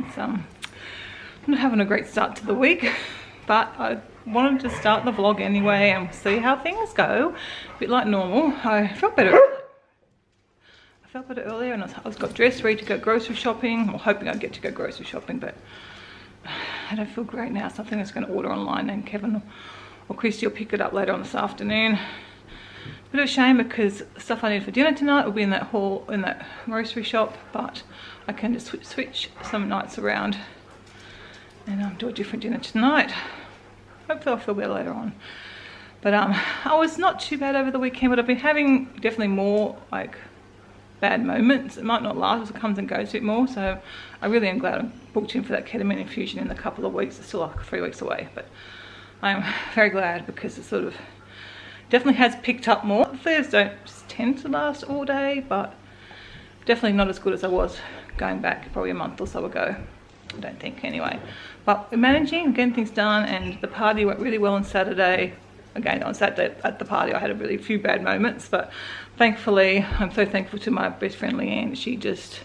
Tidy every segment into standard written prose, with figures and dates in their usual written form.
It's I'm not having a great start to the week, but I wanted to start the vlog anyway and see how things go. A bit like normal. I felt better earlier, and I got dressed, ready to go grocery shopping. Well, hoping I'd get to go grocery shopping, but I don't feel great now, so I think I'm just going to order online, and Kevin or Christy will pick it up later on this afternoon. Bit of a shame because the stuff I need for dinner tonight will be in that grocery shop, but I can just switch some nights around and do a different dinner tonight. Hopefully I'll feel better later on. But I was not too bad over the weekend, but I've been having definitely more like bad moments. It might not last, it comes and goes a bit more, so I really am glad I booked in for that ketamine infusion in a couple of weeks. It's still like 3 weeks away, but I'm very glad because it sort of definitely has picked up more. Flares don't tend to last all day, but definitely not as good as I was going back probably a month or so ago. I don't think anyway. But we're managing, getting things done, and the party went really well on Saturday. Again, on Saturday at the party I had a really few bad moments, but thankfully I'm so thankful to my best friend Leanne. She just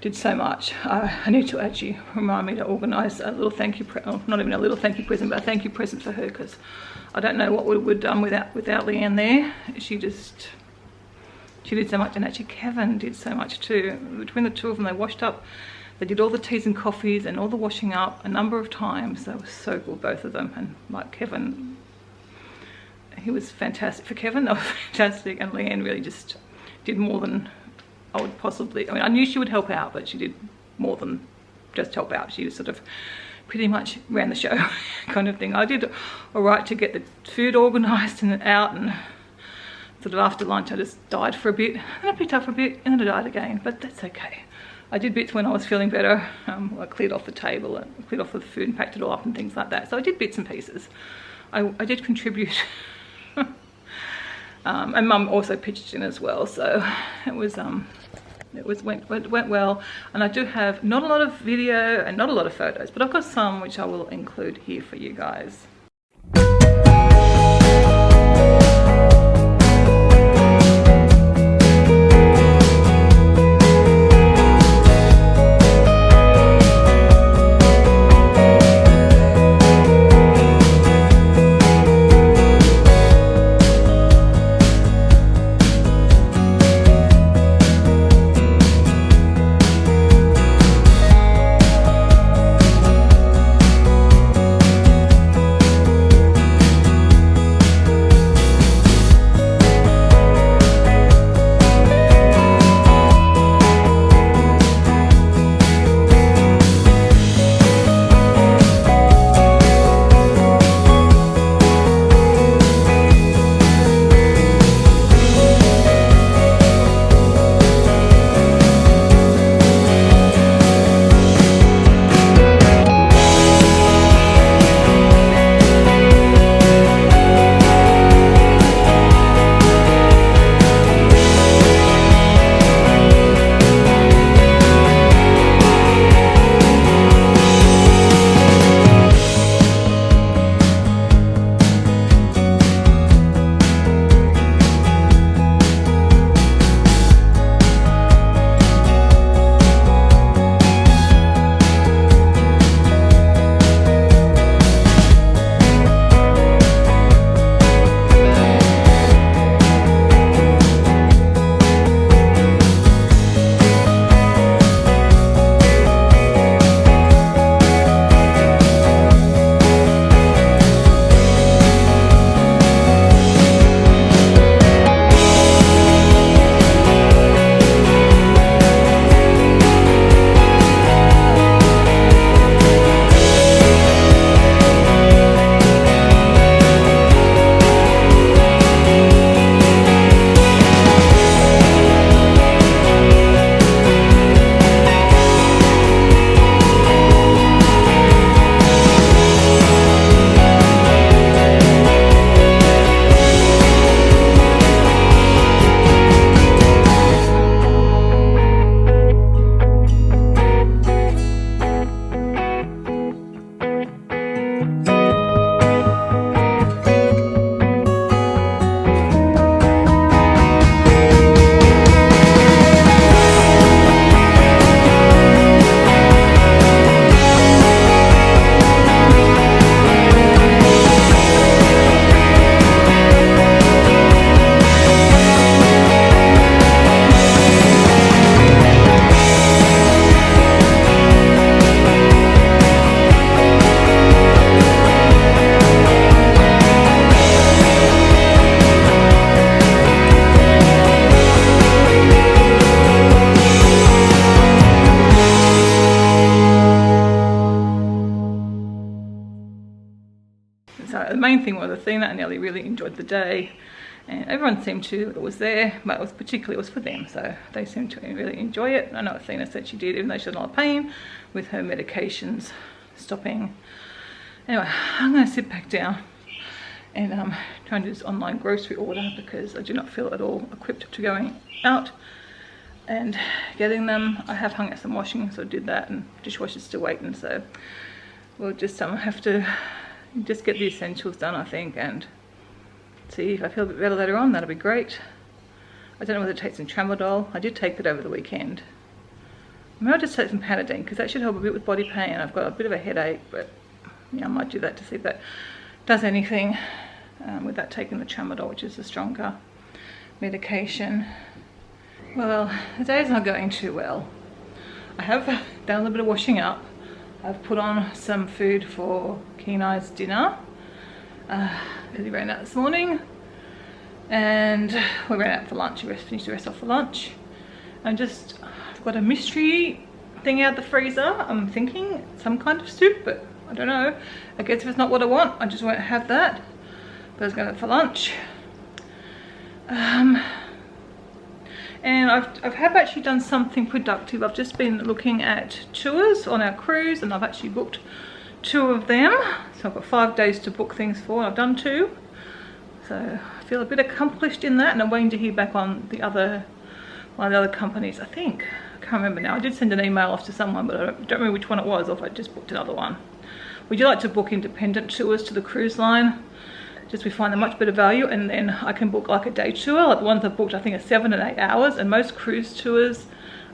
did so much. I need to actually remind me to organise a little thank you, not even a little thank you present, but a thank you present for her, because I don't know what we would have done without Leanne there. She did so much, and actually Kevin did so much too. Between the two of them, they washed up. They did all the teas and coffees and all the washing up a number of times. They were so good, both of them. And like Kevin, he was fantastic. For Kevin, they were fantastic. And Leanne really just did more than I would possibly. I mean, I knew she would help out, but she did more than just help out. She was sort of pretty much ran the show kind of thing. I did all right to get the food organised and out, and sort of after lunch I just died for a bit. And I picked up for a bit, and then I died again, but that's okay. I did bits when I was feeling better. I cleared off the table and cleared off the food and packed it all up and things like that. So I did bits and pieces. I did contribute. And Mum also pitched in as well. So it went well. And I do have not a lot of video and not a lot of photos, but I've got some which I will include here for you guys. anyway, the main thing was Athena and Ellie really enjoyed the day, and everyone seemed to that was there, but it was for them, so they seemed to really enjoy it. I know Athena said she did, even though she had a lot of pain with her medications stopping. Anyway, I'm going to sit back down and try and do this online grocery order because I do not feel at all equipped to going out and getting them. I have hung out some washing, so I did that, and dishwasher's still waiting, so we'll just have to just get the essentials done, I think, and see if I feel a bit better later on. That'll be great. I don't know whether to take some tramadol. I did take it over the weekend. Maybe I'll just take some Panadine because that should help a bit with body pain. I've got a bit of a headache, but yeah, I might do that to see if that does anything without taking the tramadol, which is a stronger medication. Well, the day's not going too well. I have done a little bit of washing up. I've put on some food for Kenai's dinner because he ran out this morning, and we ran out for lunch. We finished the rest off for lunch. I've got a mystery thing out the freezer. I'm thinking some kind of soup, but I don't know. I guess if it's not what I want, I just won't have that. But I was going to for lunch. And I have actually done something productive. I've just been looking at tours on our cruise, and I've actually booked 2 of them. So I've got 5 days to book things for, and I've done 2. So I feel a bit accomplished in that, and I'm waiting to hear back on one of the other companies, I think. I can't remember now. I did send an email off to someone, but I don't remember which one it was, or if I just booked another one. Would you like to book independent tours to the cruise line? Just we find them much better value, and then I can book like a day tour. Like the ones I've booked I think are 7 and 8 hours, and most cruise tours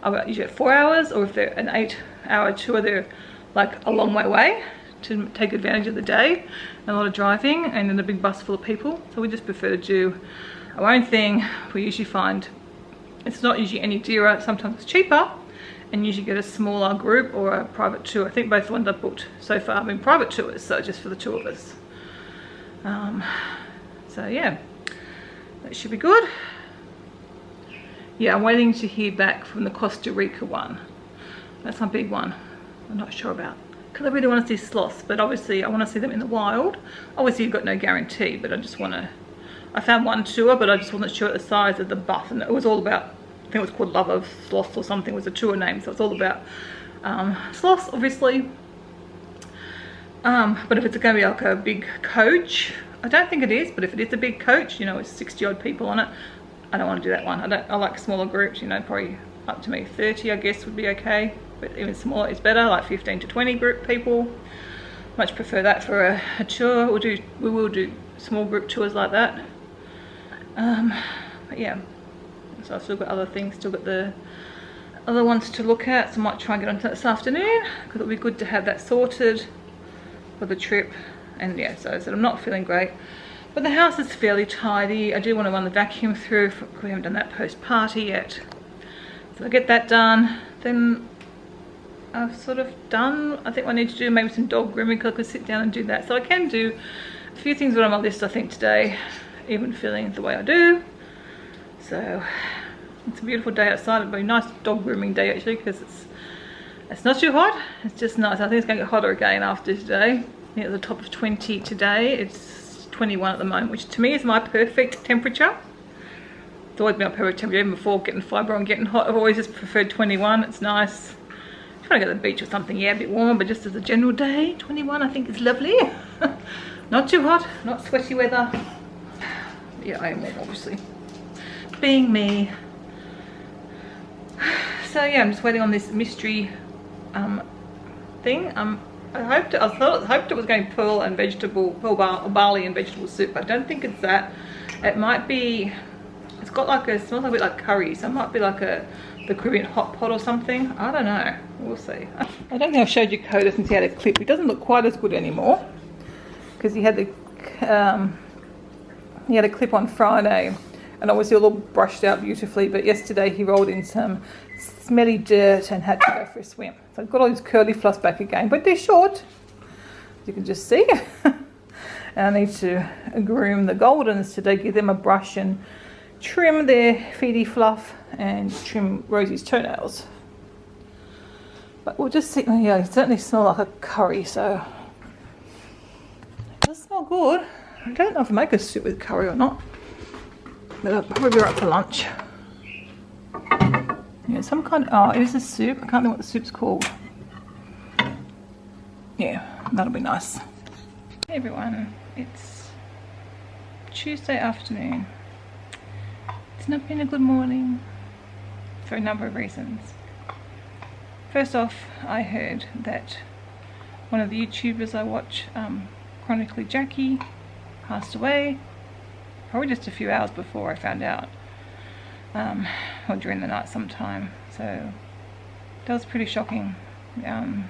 are usually 4 hours, or if they're an 8-hour tour, they're like a long way away to take advantage of the day and a lot of driving and then a big bus full of people. So we just prefer to do our own thing. We usually find it's not usually any dearer, sometimes it's cheaper, and usually get a smaller group or a private tour. I think both the ones I've booked so far have been private tours, so just for the 2 of us. So yeah, that should be good. Yeah, I'm waiting to hear back from the Costa Rica one. That's my big one. I'm not sure about, because I really want to see sloths, but obviously I want to see them in the wild. Obviously you've got no guarantee, but I just want to, I found one tour, but I just wasn't sure at the size of the bus, and it was all about, I think it was called Love of Sloths or something was a tour name, so it's all about sloths, obviously. But if it's going to be like a big coach, I don't think it is, but if it is a big coach, you know, it's 60 odd people on it, I don't want to do that one. I like smaller groups, you know, probably up to me 30 I guess would be okay, but even smaller is better, like 15 to 20 group people. Much prefer that for a tour. We will do small group tours like that. But yeah, so I've still got other things, still got the other ones to look at, so I might try and get onto that this afternoon, because it'll be good to have that sorted for the trip. And yeah, so I said I'm not feeling great, but the house is fairly tidy. I do want to run the vacuum through, we haven't done that post party yet, so I get that done, then I've sort of done, I think I need to do maybe some dog grooming, because I could sit down and do that. So I can do a few things that are on my list I think today, even feeling the way I do. So it's a beautiful day outside. It'll be a nice dog grooming day actually, because it's not too hot, it's just nice. I think it's going to get hotter again after today. At the top of 20 today, it's 21 at the moment, which to me is my perfect temperature. It's always been my perfect temperature, even before getting fibro and getting hot. I've always just preferred 21, it's nice. Trying to go to the beach or something, yeah, a bit warmer, but just as a general day, 21 I think is lovely. Not too hot, not sweaty weather. Yeah, I am warm, obviously. Being me. So yeah, I'm just waiting on this mystery thing. I hoped it was going to pearl barley and vegetable soup. I don't think it's that. It might be, it's got like a, smells a bit like curry, so it might be like the Caribbean hot pot or something. I don't know, we'll see. I don't think I've showed you Coda since he had a clip. He doesn't look quite as good anymore, because he had a clip on Friday, and obviously all brushed out beautifully, but yesterday he rolled in some smelly dirt and had to go for a swim. So I've got all his curly fluffs back again, but they're short, as you can just see. And I need to groom the Goldens today, give them a brush and trim their feety fluff and trim Rosie's toenails. But we'll just see. Oh yeah, it certainly smells like a curry, so it does smell could. I don't know if I make a soup with curry or not, but I'll probably be right for lunch. Yeah, some kind of, oh, it is a soup. I can't think what the soup's called. Yeah, that'll be nice. Hey everyone, it's Tuesday afternoon. It's not been a good morning for a number of reasons. First off, I heard that one of the YouTubers I watch, chronically Jackie, passed away probably just a few hours before I found out, or during the night sometime. So that was pretty shocking. When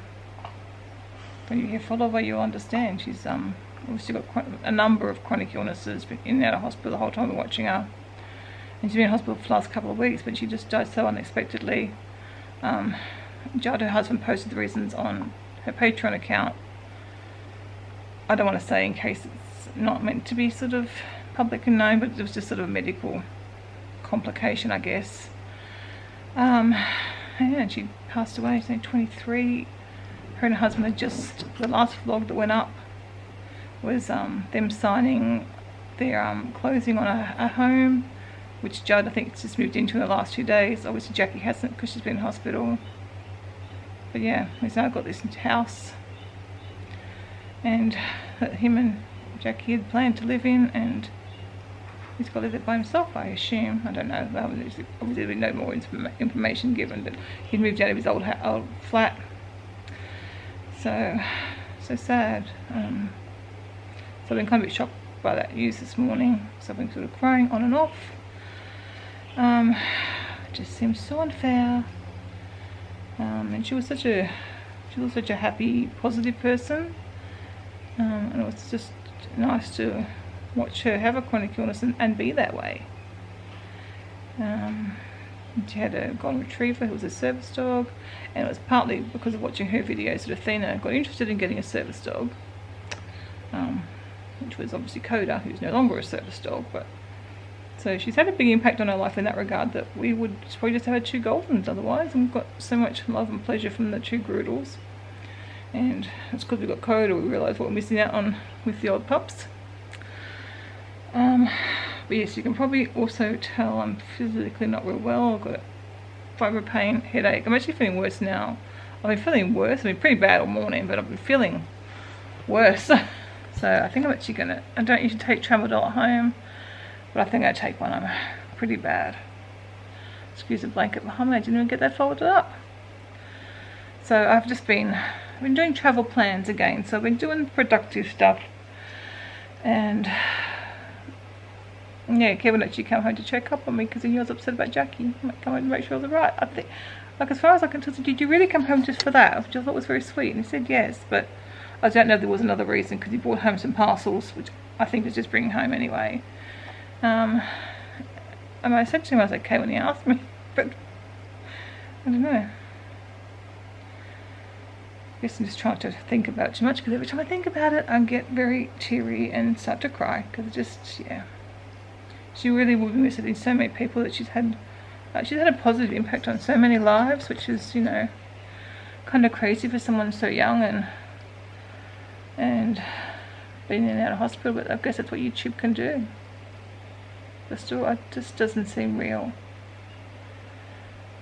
you hear follower, you'll understand. She's obviously got a number of chronic illnesses, been in and out of hospital the whole time we're watching her, and she's been in hospital for the last couple of weeks, but she just died so unexpectedly. Jad, her husband, posted the reasons on her Patreon account. I don't want to say in case it's not meant to be sort of public and known, but it was just sort of a medical complication, I guess. And she passed away. She's only 23. Her and her husband had just, the last vlog that went up was them signing their closing on a home, which Judd, I think, has just moved into in the last 2 days. Obviously Jackie hasn't because she's been in hospital. But yeah, he's now got this house, and that him and Jackie had planned to live in, and he's got to live it by himself, I assume. I don't know. Obviously there'll be no more information given, but he'd moved out of his old flat. So sad. So I've been kind of a bit shocked by that news this morning. So I've been sort of crying on and off. It just seems so unfair. And she was such a happy, positive person. And it was just nice to watch her have a chronic illness and be that way. She had a golden retriever who was a service dog, and it was partly because of watching her videos that Athena got interested in getting a service dog, which was obviously Coda, who's no longer a service dog. But so she's had a big impact on her life in that regard, that we would probably just have had 2 Goldens otherwise, and we've got so much love and pleasure from the 2 Groodles. And it's because we've got Coda, we realise what we're missing out on with the old pups. But yes, you can probably also tell I'm physically not real well. I've got fibro pain, headache. I'm actually feeling worse now. I've been feeling worse. I've been pretty bad all morning, but I've been feeling worse. So I think I'm actually gonna, I don't usually take Tramadol at home, but I think I'm gonna take one. I'm pretty bad. Excuse the blanket behind me, I didn't even get that folded up. So I've been doing travel plans again. So I've been doing productive stuff. And yeah, Kevin actually came home to check up on me because he was upset about Jackie. He might come home to make sure I was right. I think, like, as far as I can tell, did you really come home just for that? Which I thought was very sweet. And he said yes, but I don't know if there was another reason, because he brought home some parcels, which I think is just bringing home anyway. And I said to him I was okay when he asked me, but I don't know. I guess I'm just trying to think about it too much, because every time I think about it, I get very teary and start to cry, because it just, yeah. She really will be visiting so many people that she's had a positive impact on so many lives, which is, you know, kind of crazy for someone so young and being in and out of hospital. But I guess that's what YouTube can do. But still, it just doesn't seem real.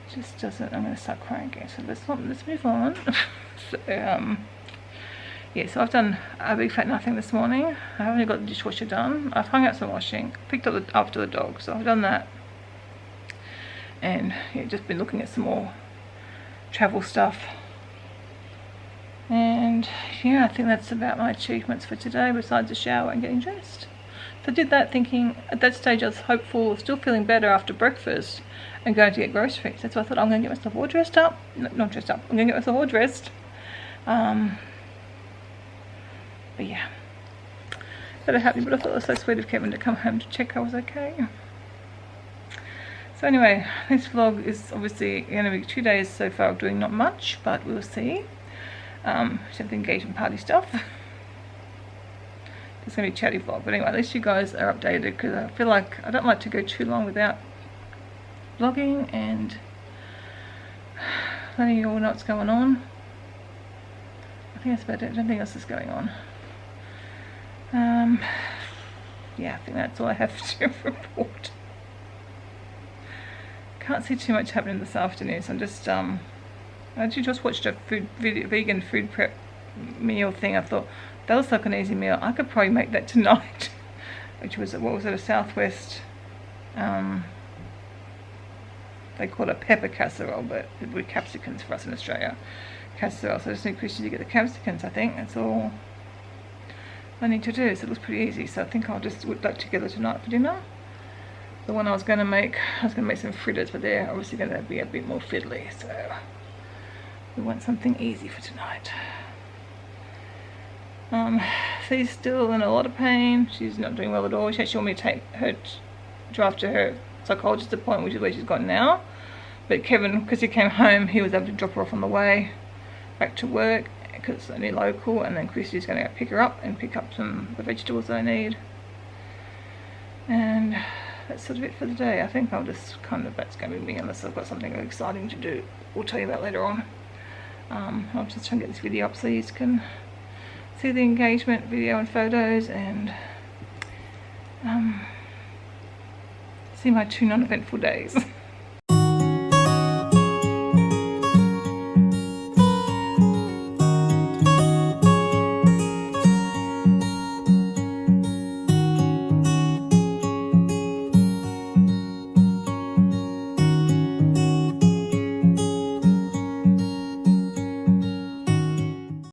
It just doesn't. I'm going to start crying again. So let's move on. So, yeah, so I've done a big fat nothing this morning. I haven't got the dishwasher done. I've hung out some washing, picked up after the dog, so I've done that. And yeah, just been looking at some more travel stuff. And yeah, I think that's about my achievements for today, besides a shower and getting dressed. So I did that thinking, at that stage I was hopeful, still feeling better after breakfast and going to get groceries. That's why I thought I'm going to get myself all dressed up. No, not dressed up, I'm going to get myself all dressed. But yeah, so happy. But I thought it was so sweet of Kevin to come home to check I was okay. So anyway, this vlog is obviously going to be 2 days so far of doing not much, but we'll see. Except the engagement party stuff. It's going to be a chatty vlog, but anyway, at least you guys are updated, because I feel like I don't like to go too long without vlogging and letting you all know what's going on. I think that's about it. I don't think else is going on. Yeah, I think that's all I have to report. Can't see too much happening this afternoon, so I'm just I actually just watched a vegan food prep meal thing. I thought that was like an easy meal. I could probably make that tonight. Which was, what was it, a Southwest, they call it pepper casserole, but with capsicums for us in Australia. Casserole, so I just need Christy to get the capsicums. I think that's all I need to do, so it looks pretty easy. So I think I'll just whip that together tonight for dinner. The one I was going to make some fritters, but they're obviously going to be a bit more fiddly, so we want something easy for tonight. She's still in a lot of pain. She's not doing well at all. She actually wanted me to take her drive to her psychologist appointment, which is where she's got now. But Kevin, because he came home, he was able to drop her off on the way back to work because it's only local, and then Christy's going to go pick her up and pick up the vegetables I need. And that's sort of it for the day. I think I'll just that's going to be me unless I've got something exciting to do. We'll tell you about later on. I'll just try and get this video up so you can see the engagement video and photos, and see my 2 non-eventful days.